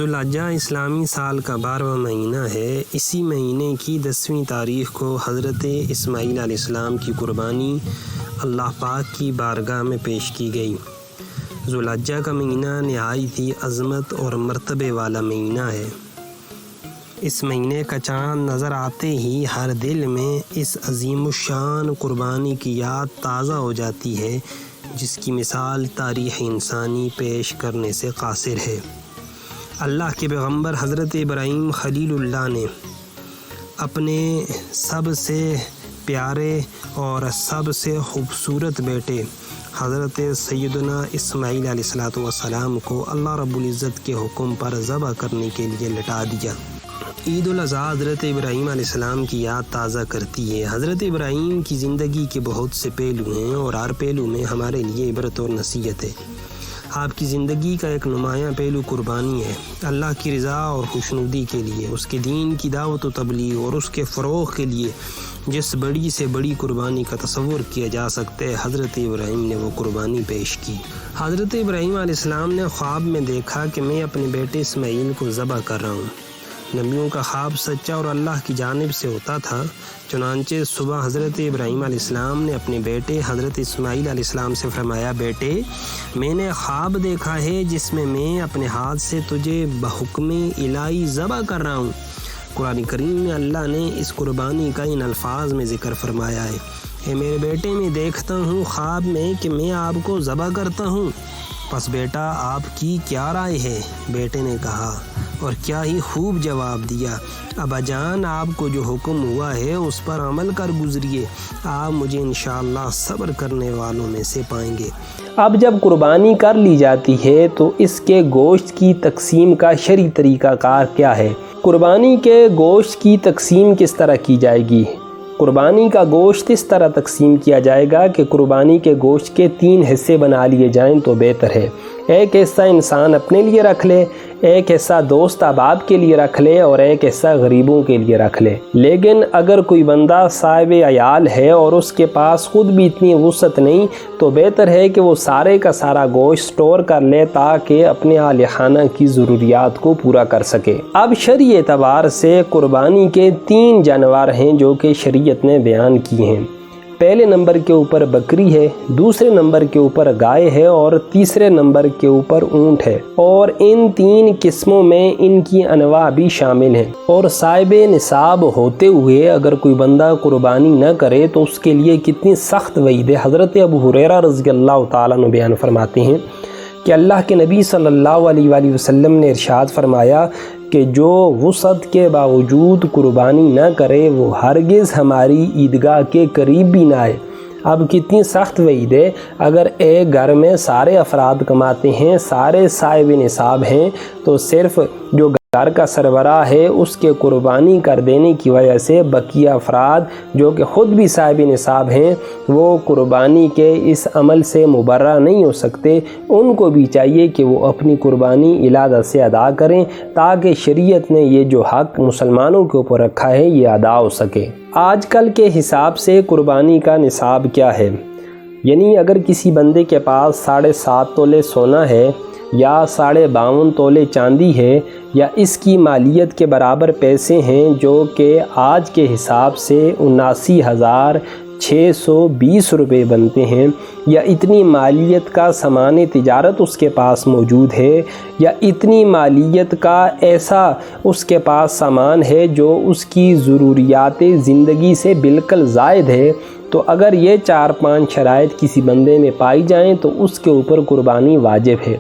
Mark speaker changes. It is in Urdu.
Speaker 1: ذوالحجہ اسلامی سال کا 12واں مہینہ ہے۔ اسی مہینے کی 10ویں تاریخ کو حضرت اسماعیل علیہ السلام کی قربانی اللہ پاک کی بارگاہ میں پیش کی گئی۔ ذوالحجہ کا مہینہ نہایت ہی عظمت اور مرتبے والا مہینہ ہے۔ اس مہینے کا چاند نظر آتے ہی ہر دل میں اس عظیم الشان قربانی کی یاد تازہ ہو جاتی ہے، جس کی مثال تاریخ انسانی پیش کرنے سے قاصر ہے۔ اللہ کے پیغمبر حضرت ابراہیم خلیل اللہ نے اپنے سب سے پیارے اور سب سے خوبصورت بیٹے حضرت سیدنا اسماعیل علیہ السلام کو اللہ رب العزت کے حکم پر ذبح کرنے کے لیے لٹا دیا۔ عید الاضحیٰ حضرت ابراہیم علیہ السلام کی یاد تازہ کرتی ہے۔ حضرت ابراہیم کی زندگی کے بہت سے پہلو ہیں اور ہر پہلو میں ہمارے لیے عبرت اور نصیحت ہے۔ آپ کی زندگی کا ایک نمایاں پہلو قربانی ہے۔ اللہ کی رضا اور خوشنودی کے لیے، اس کے دین کی دعوت و تبلیغ اور اس کے فروغ کے لیے جس بڑی سے بڑی قربانی کا تصور کیا جا سکتا ہے، حضرت ابراہیم نے وہ قربانی پیش کی۔ حضرت ابراہیم علیہ السلام نے خواب میں دیکھا کہ میں اپنے بیٹے اسماعیل کو ذبح کر رہا ہوں۔ نبیوں کا خواب سچا اور اللہ کی جانب سے ہوتا تھا۔ چنانچہ صبح حضرت ابراہیم علیہ السلام نے اپنے بیٹے حضرت اسماعیل علیہ السلام سے فرمایا، بیٹے میں نے خواب دیکھا ہے جس میں اپنے ہاتھ سے تجھے بحکم الہی ذبح کر رہا ہوں۔ قرآن کریم میں اللہ نے اس قربانی کا ان الفاظ میں ذکر فرمایا ہے، اے میرے بیٹے میں دیکھتا ہوں خواب میں کہ میں آپ کو ذبح کرتا ہوں، پس بیٹا آپ کی کیا رائے ہے؟ بیٹے نے کہا، اور کیا ہی خوب جواب دیا، ابا جان آپ کو جو حکم ہوا ہے اس پر عمل کر گزریے، آپ مجھے انشاءاللہ صبر کرنے والوں میں سے پائیں گے۔
Speaker 2: اب جب قربانی کر لی جاتی ہے تو اس کے گوشت کی تقسیم کا شرعی طریقہ کار کیا ہے؟ قربانی کے گوشت کی تقسیم کس طرح کی جائے گی؟ قربانی کا گوشت اس طرح تقسیم کیا جائے گا کہ قربانی کے گوشت کے 3 حصے بنا لیے جائیں تو بہتر ہے۔ ایک حصہ انسان اپنے لیے رکھ لے، ایک حصہ دوست احباب کے لیے رکھ لے اور ایک حصہ غریبوں کے لیے رکھ لے۔ لیکن اگر کوئی بندہ صاحب عیال ہے اور اس کے پاس خود بھی اتنی وسعت نہیں تو بہتر ہے کہ وہ سارے کا سارا گوشت سٹور کر لے تاکہ اپنے اہل خانہ کی ضروریات کو پورا کر سکے۔ اب شرعی اعتبار سے قربانی کے 3 جانور ہیں جو کہ شریعت نے بیان کیے ہیں۔ پہلے نمبر کے اوپر بکری ہے، دوسرے نمبر کے اوپر گائے ہے اور تیسرے نمبر کے اوپر اونٹ ہے، اور ان 3 قسموں میں ان کی انواع بھی شامل ہیں۔ اور صاحب نصاب ہوتے ہوئے اگر کوئی بندہ قربانی نہ کرے تو اس کے لیے کتنی سخت وعید ہے۔ حضرت ابو ہریرہ رضی اللہ تعالیٰ عنہ بیان فرماتے ہیں کہ اللہ کے نبی صلی اللہ علیہ وآلہ وسلم نے ارشاد فرمایا کہ جو وسعت کے باوجود قربانی نہ کرے وہ ہرگز ہماری عیدگاہ کے قریب بھی نہ آئے۔ اب کتنی سخت وعید ہے، اگر ایک گھر میں سارے افراد کماتے ہیں، سارے صاحب نصاب ہیں، تو صرف جو گھر کا سربراہ ہے اس کے قربانی کر دینے کی وجہ سے بقیہ افراد جو کہ خود بھی صاحب نصاب ہیں وہ قربانی کے اس عمل سے مبرہ نہیں ہو سکتے۔ ان کو بھی چاہیے کہ وہ اپنی قربانی علادہ سے ادا کریں تاکہ شریعت نے یہ جو حق مسلمانوں کے اوپر رکھا ہے یہ ادا ہو سکے۔ آج کل کے حساب سے قربانی کا نصاب کیا ہے؟ یعنی اگر کسی بندے کے پاس 7.5 تولے سونا ہے یا 52.5 تولے چاندی ہے یا اس کی مالیت کے برابر پیسے ہیں جو کہ آج کے حساب سے 79,620 روپے بنتے ہیں، یا اتنی مالیت کا سامان تجارت اس کے پاس موجود ہے، یا اتنی مالیت کا ایسا اس کے پاس سامان ہے جو اس کی ضروریات زندگی سے بالکل زائد ہے، تو اگر یہ 4-5 شرائط کسی بندے میں پائی جائیں تو اس کے اوپر قربانی واجب ہے۔